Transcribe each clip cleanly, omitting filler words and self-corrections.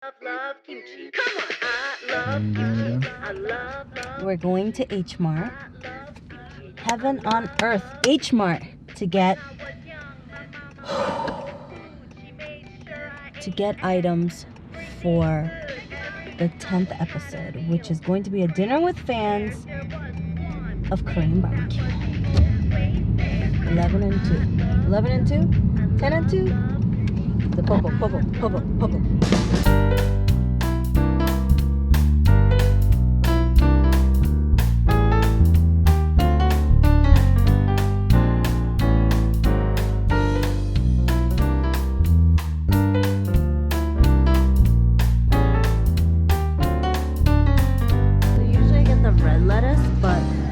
Love kimchi. Come on. I love kimchi. I love. We're going to H Mart. Heaven on earth. H Mart to get items for the 10th episode, which is going to be a dinner with fans of Korean barbecue. 11 and 2. 11 and 2? 10 and 2? The bubble.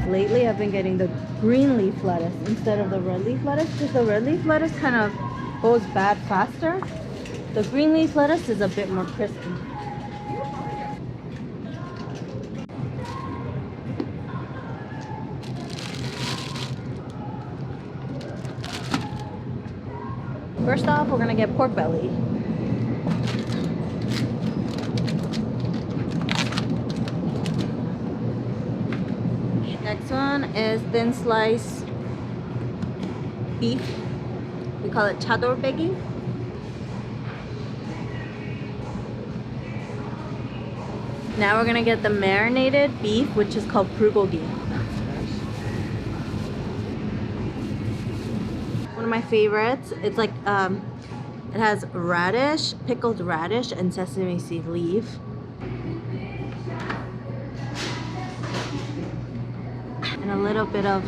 Lately I've been getting the green leaf lettuce instead of the red leaf lettuce because the red leaf lettuce kind of goes bad faster. The green leaf lettuce is a bit more crispy. First off, we're gonna get pork belly. Next one is thin slice beef. We call it chadorbegi. Now we're gonna get the marinated beef, which is called bulgogi. One of my favorites. It's like it has radish, pickled radish, and sesame seed leaf. And a little bit of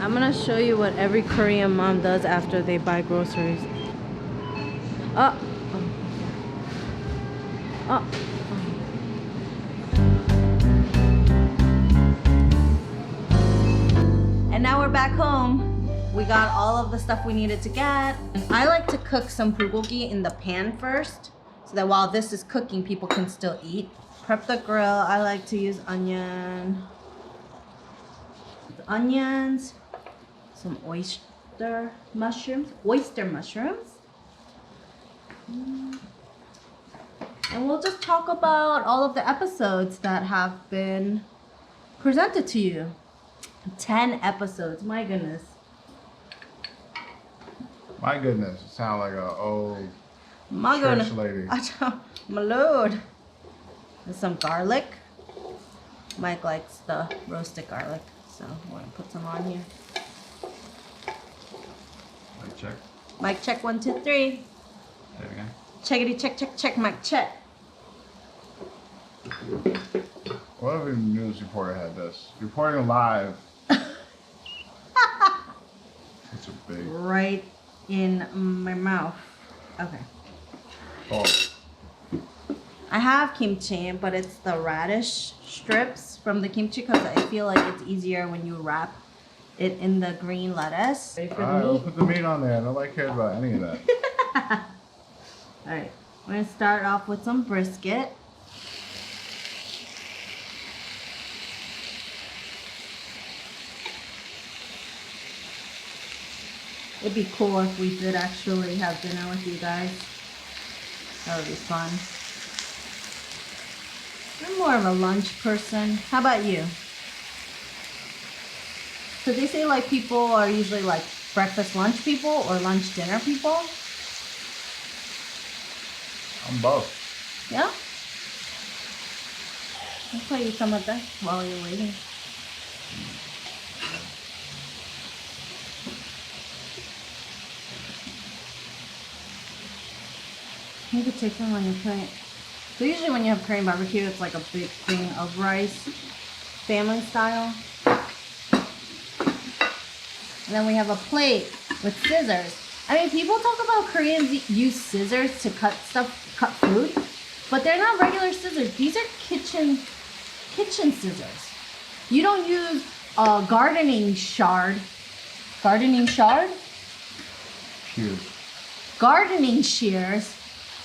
I'm gonna show you what every Korean mom does after they buy groceries. Oh. And now we're back home. We got all of the stuff we needed to get. And I like to cook some bulgogi in the pan first, so that while this is cooking, people can still eat. Prep the grill. I like to use onions, some oyster mushrooms. And we'll just talk about all of the episodes that have been presented to you. 10 episodes, my goodness. My goodness, you sound like an old My church goodness. lady. My lord. There's some garlic. Mike likes the roasted garlic, so we're gonna put some on here. Mic check. Mike check 1, 2, 3. Say it again. Checkity check, Mike check. What if a news reporter had this? Reporting live. It's a big. Right in my mouth. Okay. Oh. I have kimchi, but it's the radish strips from the kimchi because I feel like it's easier when you wrap it in the green lettuce. Ready for the Alright, we'll meat? put the meat on there. I don't like cares about any of that. Alright, we're gonna start off with some brisket. It'd be cool if we did actually have dinner with you guys. That would be fun. I'm more of a lunch person. How about you? So they say like people are usually like breakfast lunch people or lunch dinner people. I'm both. Yeah? I'll play you some of that while you're waiting. You could take some when you're Korean. So usually when you have Korean barbecue, it's like a big thing of rice, family style. And then we have a plate with scissors. I mean, people talk about Koreans use scissors to cut food, but they're not regular scissors. These are kitchen scissors. You don't use a gardening shears Cheers. gardening shears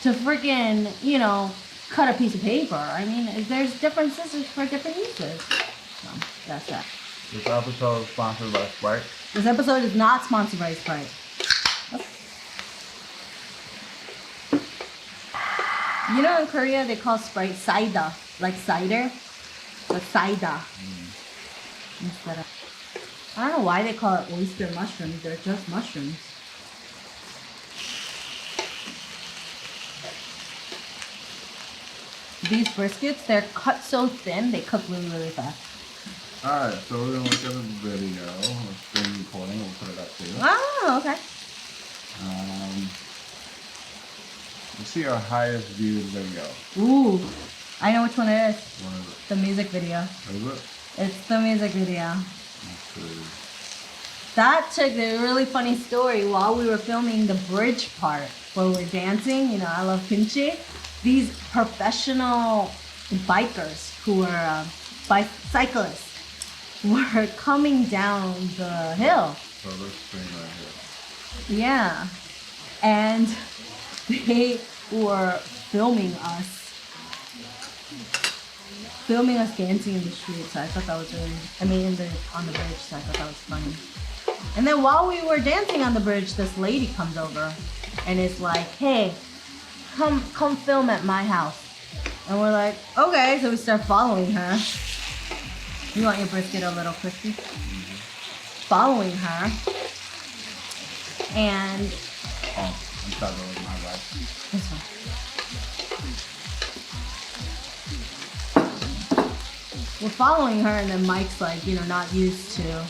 to freaking, you know, cut a piece of paper. I mean, there's different scissors for different uses. So that's that. This episode is sponsored by Sprite. This episode is not sponsored by Sprite. You know, in Korea they call Sprite cider, like cider, but cider instead of. I don't know why they call it oyster mushrooms. They're just mushrooms. These briskets, they're cut so thin, they cook really, really fast. Alright, so we're gonna look at a video. It's been recording, we'll put it up too. Oh, okay. Let's see our highest viewed video. Ooh, I know which one it is. What is it? The music video. Is it? It's the music video. Let's see. That took a really funny story while we were filming the bridge part where we're dancing. You know, I love kimchi. These professional bikers who were cyclists were coming down the hill. So this thing right here. Yeah. And they were filming us dancing in the street. So I thought that was really, on the bridge. So I thought that was funny. And then while we were dancing on the bridge, this lady comes over and is like, hey, come film at my house. And we're like, okay. So we start following her. You want your brisket a little crispy? Following her. And Oh, I'm sorry, that was my bad. this one. We're following her, and then Mike's like, you know, not used to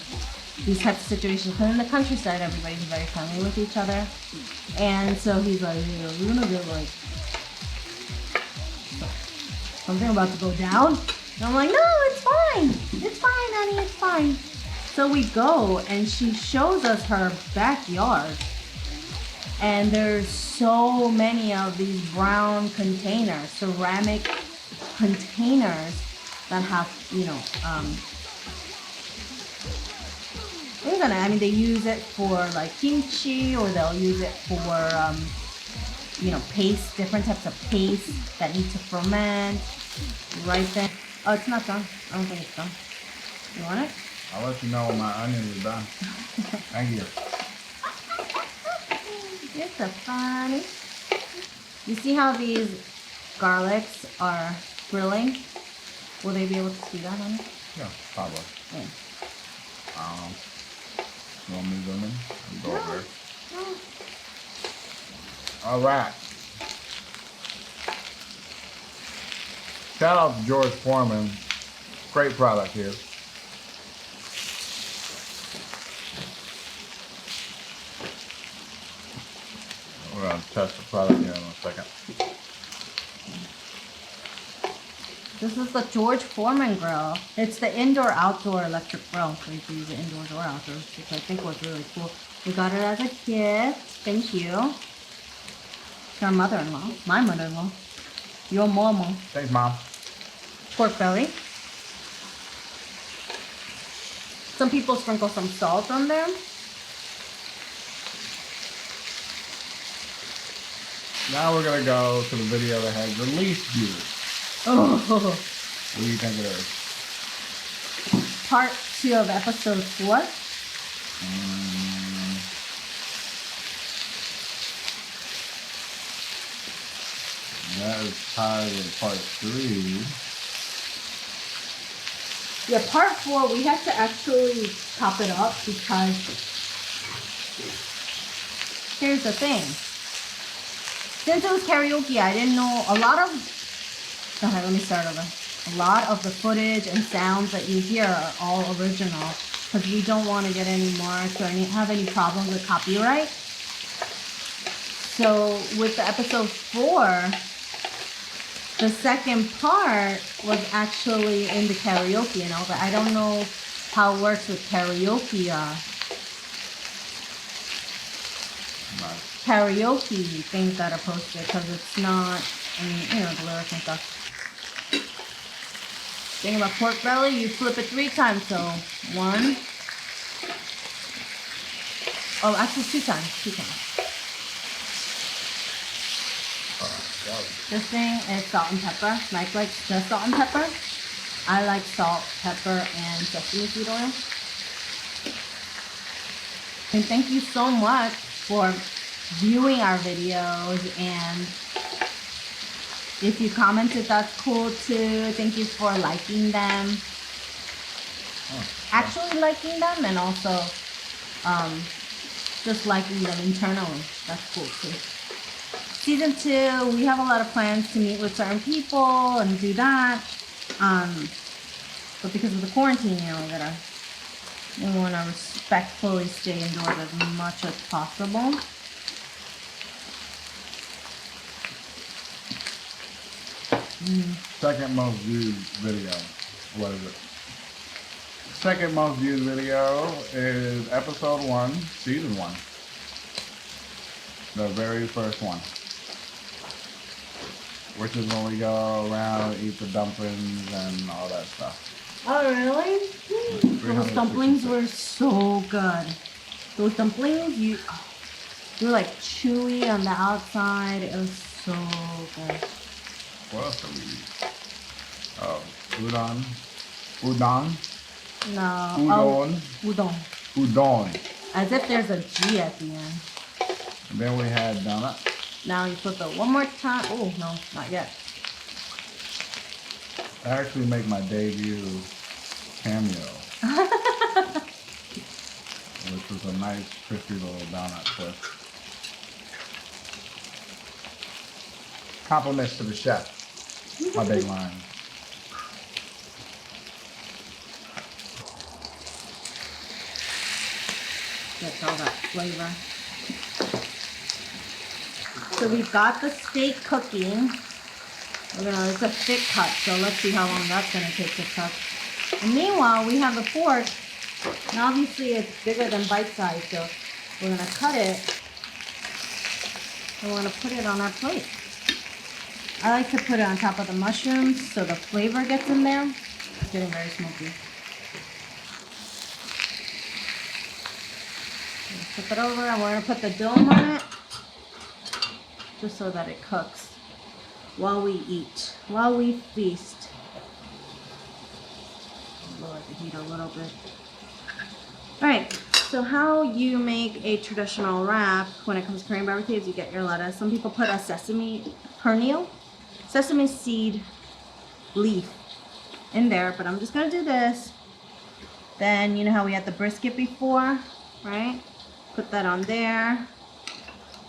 these types of situations. Because in the countryside, everybody's very friendly with each other. And so he's like, yeah, we're gonna get like something about to go down. And I'm like, no, it's fine. It's fine, honey, it's fine. So we go, and she shows us her backyard. And there's so many of these brown containers, ceramic containers that have, you know, things on it. I mean, they use it for like kimchi, or they'll use it for, you know, paste, different types of paste that need to ferment. Right then. Oh, it's not done. I don't think it's done. You want it? I'll let you know when my onion is done. Thank you. You're so funny. You see how these garlics are grilling? Will they be able to see that, honey? Yeah, probably. Yeah. You want me to zoom in? I'll go over there. No. Alright. Shout out to George Foreman. Great product here. We're going to test the product here in a second. This is the George Foreman grill. It's the indoor-outdoor electric grill. So you can use it indoors or outdoors, which I think was really cool. We got it as a gift. Thank you. To our mother-in-law. My mother-in-law. Your mama. Thanks, Mom. Pork belly. Some people sprinkle some salt on there. Now we're going to go to the video that has the least views. Oh. What do you think it is? Part 2 of episode 4. That is tied with part 3. Yeah, part 4, we had to actually chop it up because here's the thing. Since it was karaoke, I didn't know a lot of... Okay, let me start over. A lot of the footage and sounds that you hear are all original because we don't want to get any marks or have any problems with copyright. So with the episode 4, the second part was actually in the karaoke and all that. I don't know how it works with karaoke, karaoke things that are posted because it's not, I mean, you know, the lyrics and stuff. Thing about pork belly, you flip it 3 times. So 1. Oh, actually 2 times. 2 times. This thing is salt and pepper. Mike likes just salt and pepper. I like salt, pepper, and sesame seed oil. And thank you so much for viewing our videos, and if you commented, that's cool too. Thank you for liking them. Actually liking them, and also just liking them internally. That's cool too. Season 2, we have a lot of plans to meet with certain people and do that. But because of the quarantine, you know, we want to respectfully stay indoors as much as possible. Second most viewed video. What is it? Second most viewed video is episode 1, season 1. The very first one. Which is when we go around, eat the dumplings and all that stuff. Oh, really? Those dumplings were so good. Those dumplings, they were like chewy on the outside. It was so good. What else do we eat? Oh, udon. Udon? No. Udon. Oh, udon. Udon. As if there's a G at the end. And then we had donut. Now you put the one more time. Oh, no, not yet. I actually make my debut cameo. Which was a nice, crispy little donut twist. Compliments to the chef. My big line. Gets all that flavor. So we've got the steak cooking. It's a thick cut, so let's see how long that's gonna take to cook. And meanwhile, we have the pork. And obviously it's bigger than bite size, so we're gonna cut it. And we're gonna put it on our plate. I like to put it on top of the mushrooms so the flavor gets in there. It's getting very smoky. Flip it over, and we're gonna put the dome on it, just so that it cooks while we eat, while we feast. Lower the heat a little bit. All right, so how you make a traditional wrap when it comes to Korean barbecue is you get your lettuce. Some people put a sesame seed leaf in there, but I'm just gonna do this. Then you know how we had the brisket before, right? Put that on there.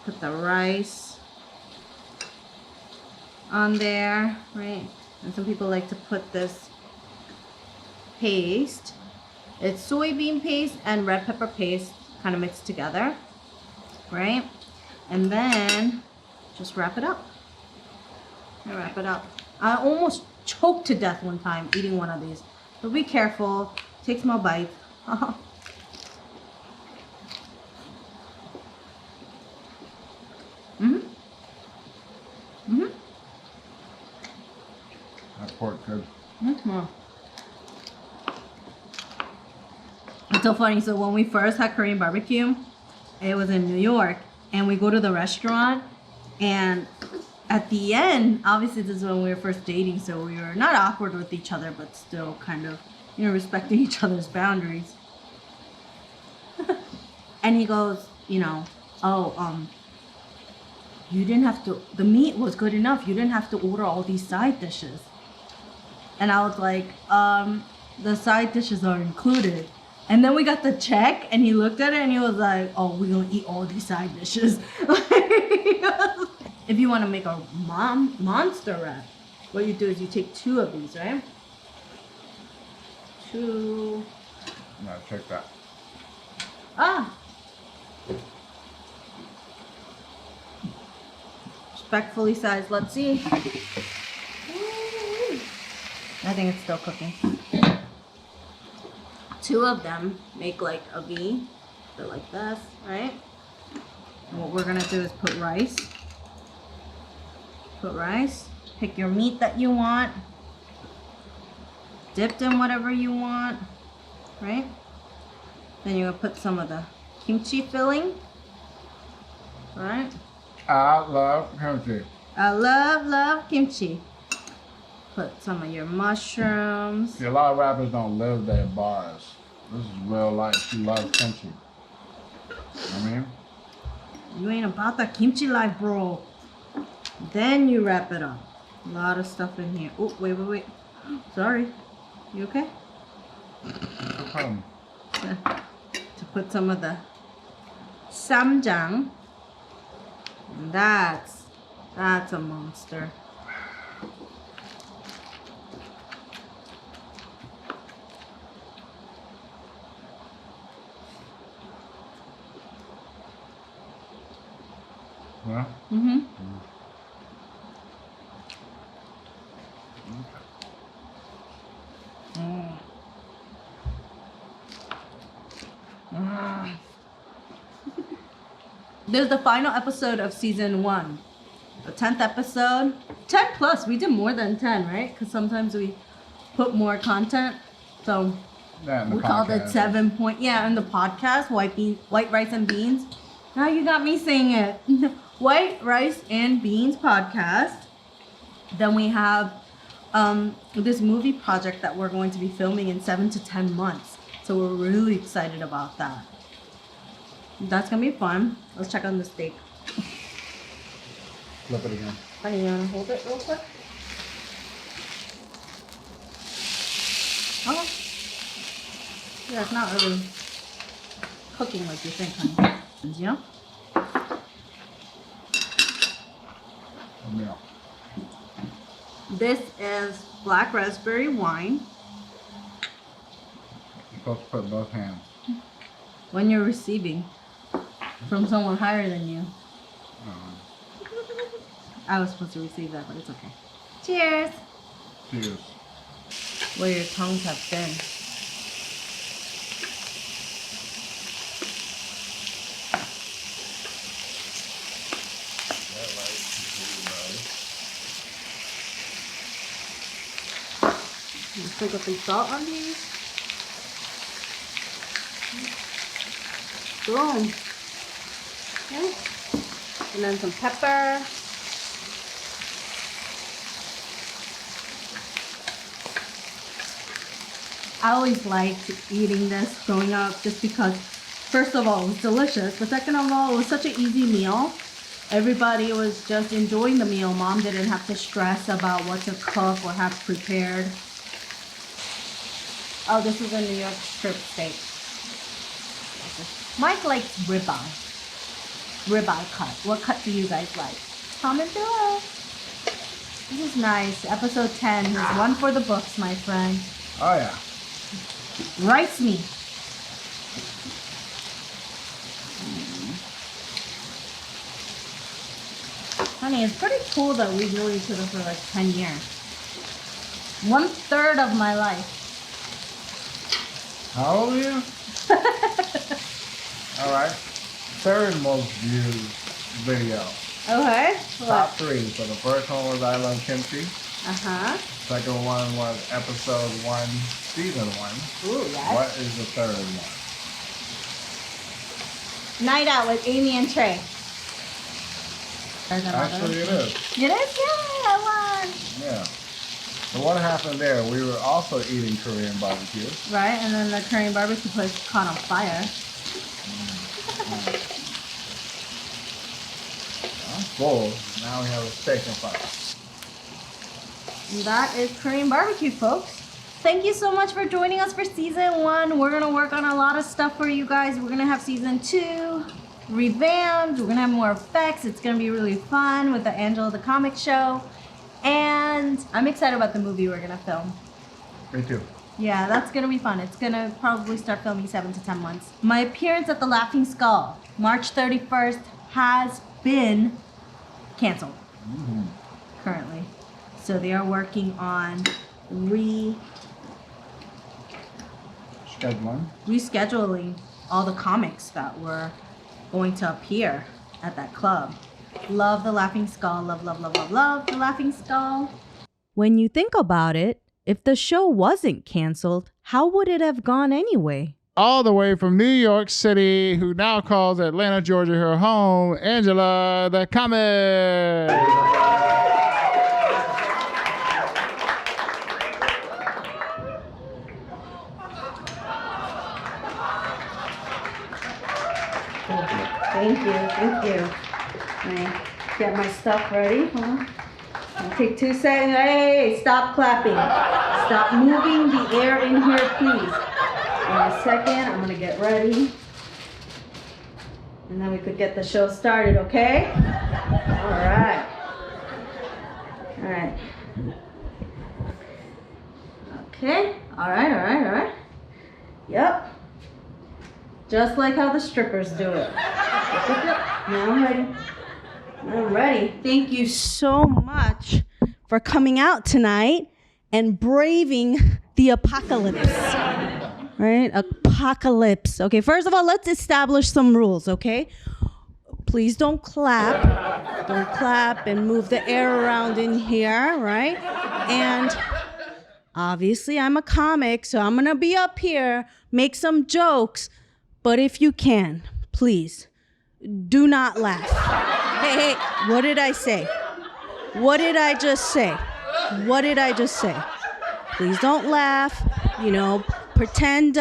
Put the rice on there, right? And some people like to put this paste. It's soybean paste and red pepper paste kind of mixed together, right? And then just wrap it up. Wrap it up. I almost choked to death one time eating one of these. So be careful. Take small bites. That pork good. It's so funny. So when we first had Korean barbecue, it was in New York, and we go to the restaurant, and at the end, obviously this is when we were first dating, so we were not awkward with each other, but still kind of, you know, respecting each other's boundaries. And he goes, you know, oh, you didn't have to, the meat was good enough. You didn't have to order all these side dishes. And I was like, the side dishes are included. And then we got the check, and he looked at it, and he was like, oh, we're gonna eat all these side dishes. If you want to make a monster wrap, what you do is you take 2 of these, right? 2. No, check that. Ah! Respectfully sized, let's see. I think it's still cooking. 2 of them make like a V. They're like this, right? And what we're gonna do is put rice. Put rice. Pick your meat that you want. Dipped in whatever you want, right? Then you're gonna put some of the kimchi filling, right? I love kimchi. I love kimchi. Put some of your mushrooms. See, a lot of rappers don't live their bars. This is real life. She loves kimchi. I mean, You ain't about that kimchi life, bro. Then you wrap it up. A lot of stuff in here. Oh, wait. Sorry. You okay? no problem. To put some of the samjang. And that's a monster. Yeah? Mm-hmm. This is the final episode of season 1. The 10th episode. 10 plus. We did more than 10, right? Because sometimes we put more content. So Yeah, in the we called it podcast. 7 point. Yeah, in the podcast, white rice and beans. Now you got me saying it. White rice and beans podcast. Then we have this movie project that we're going to be filming in 7 to 10 months. So we're really excited about that. That's gonna be fun. Let's check on the steak. Flip it again. Honey, you wanna hold it real quick? Oh. Yeah, it's not really cooking like you think, honey. You know? Yeah. This is black raspberry wine. You're supposed to put both hands. When you're receiving from someone higher than you. I was supposed to receive that, but it's okay. Cheers! Cheers. Where your tongues have been. You still got some salt on these? Boom. Okay. And then some pepper. I always liked eating this growing up just because, first of all, it was delicious, but second of all, it was such an easy meal. Everybody was just enjoying the meal. Mom didn't have to stress about what to cook or have prepared. Oh, this is a New York strip steak. Mike likes ribeye. Ribeye cut. What cut do you guys like? Comment below. This is nice. Episode 10 is one for the books, my friend. Oh, yeah. Rice me. Honey, it's pretty cool that we've known each other for like 10 years. 1/3 of my life. How old are you? All right. Third most viewed video. Okay. Top 3. So the first one was I Love Kimchi. Uh-huh. Second one was episode 1, season 1. Ooh, yes. What is the third one? Night out with Amy and Trey. Actually, it is. It is? Yeah, I won. Yeah. So what happened there? We were also eating Korean barbecue. Right, and then the Korean barbecue place caught on fire. I'm full. Now we have a steak and fire. And that is Korean barbecue, folks. Thank you so much for joining us for season 1. We're gonna work on a lot of stuff for you guys. We're gonna have season 2 revamped. We're gonna have more effects. It's gonna be really fun with the Angela the Comic Show. And I'm excited about the movie we're gonna film. Me too. Yeah, that's gonna be fun. It's gonna probably start filming 7 to 10 months. My appearance at the Laughing Skull, March 31st, has been canceled currently. So they are working on rescheduling all the comics that were going to appear at that club. Love the Laughing Skull. Love the Laughing Skull. When you think about it, if the show wasn't canceled, how would it have gone anyway? All the way from New York City, who now calls Atlanta, Georgia her home, Angela the Comic. Thank you. Let me get my stuff ready. Hold on. I'll take 2 seconds. Hey, stop clapping. Stop moving the air in here, please. In a second, I'm gonna get ready. And then we could get the show started, okay? All right. Okay, all right. Yep. Just like how the strippers do it. Now I'm ready. Thank you so much for coming out tonight and braving the apocalypse. Right? Apocalypse. Okay, first of all, let's establish some rules, okay? Please don't clap. Don't clap and move the air around in here, right? And obviously, I'm a comic, so I'm gonna be up here, make some jokes, but if you can, please, do not laugh. Hey, what did I say? What did I just say? Please don't laugh, pretend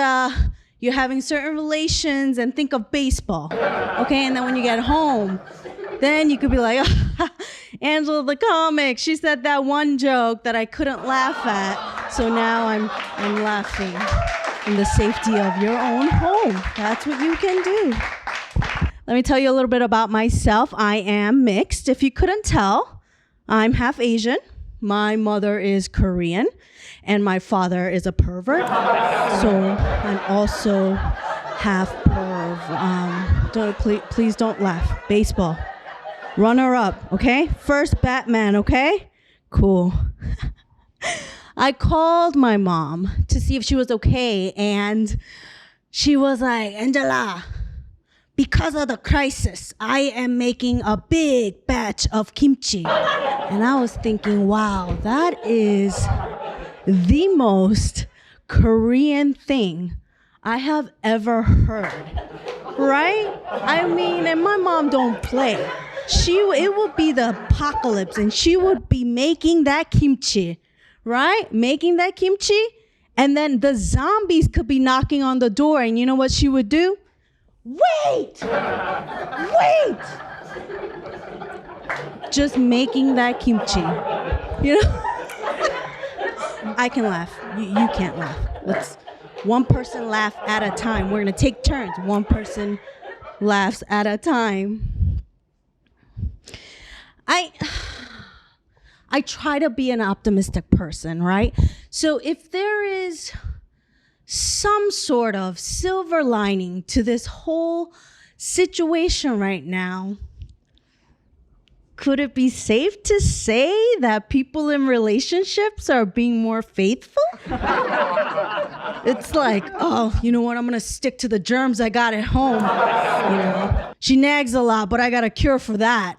you're having certain relations and think of baseball, okay? And then when you get home, then you could be like, oh, Angela the comic, she said that one joke that I couldn't laugh at, so now I'm laughing in the safety of your own home. That's what you can do. Let me tell you a little bit about myself. I am mixed. If you couldn't tell, I'm half Asian. My mother is Korean, and my father is a pervert. So I'm also half perv. Please don't laugh. Baseball. Runner up, okay? First Batman, okay? Cool. I called my mom to see if she was okay, and she was like, Angela, because of the crisis, I am making a big batch of kimchi. And I was thinking, wow, that is the most Korean thing I have ever heard, right? I mean, and my mom don't play. It would be the apocalypse, and she would be making that kimchi, right? Making that kimchi, and then the zombies could be knocking on the door, and you know what she would do? Wait! Just making that kimchi, I can laugh. You can't laugh. Let's one person laugh at a time. We're gonna take turns. One person laughs at a time. I try to be an optimistic person, right? So if there is some sort of silver lining to this whole situation right now, could it be safe to say that people in relationships are being more faithful? It's like, oh, you know what? I'm going to stick to the germs I got at home. She nags a lot, but I got a cure for that.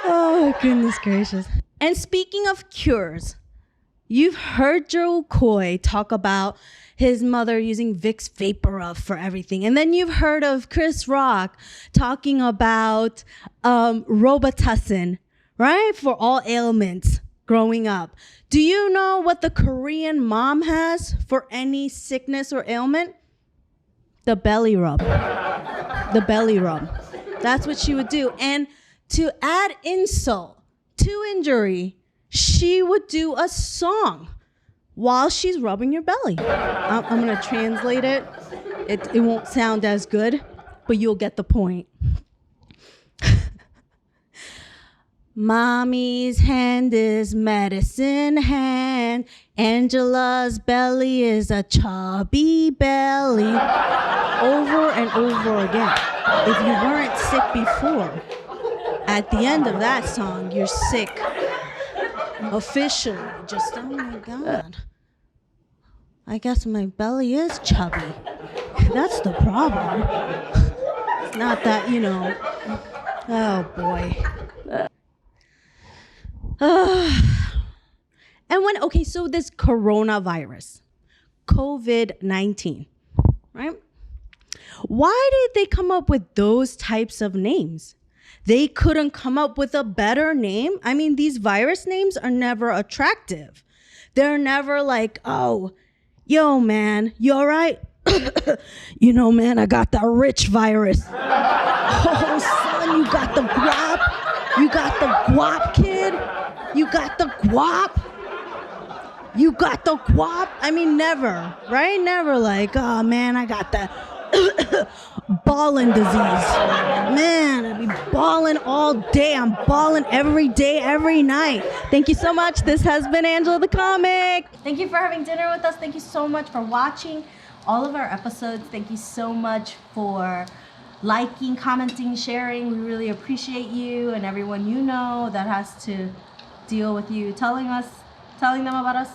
Oh, goodness gracious. And speaking of cures, you've heard Joe Coy talk about his mother using Vicks VapoRub for everything. And then you've heard of Chris Rock talking about Robitussin, right? For all ailments growing up. Do you know what the Korean mom has for any sickness or ailment? The belly rub. The belly rub. That's what she would do. And to add insult to injury, she would do a song while she's rubbing your belly. I'm going to translate it. It won't sound as good, but you'll get the point. Mommy's hand is medicine hand. Angela's belly is a chubby belly. Over and over again. If you weren't sick before, at the end of that song, you're sick. Officially, just, oh my God. I guess my belly is chubby. That's the problem. It's not that, oh boy. So this coronavirus, COVID-19, right? Why did they come up with those types of names? They couldn't come up with a better name. I mean, these virus names are never attractive. They're never like, oh, Yo, man, you all right? You know, man, I got that rich virus. Oh, son, you got the guap? You got the guap, kid? You got the guap? You got the guap? I mean, never, right? Never like, oh, man, I got that ballin' disease. Man, I be balling all day. I'm balling every day, every night. Thank you so much. This has been Angela the Comic. Thank you for having dinner with us. Thank you so much for watching all of our episodes. Thank you so much for liking, commenting, sharing. We really appreciate you and everyone you know that has to deal with you telling them about us.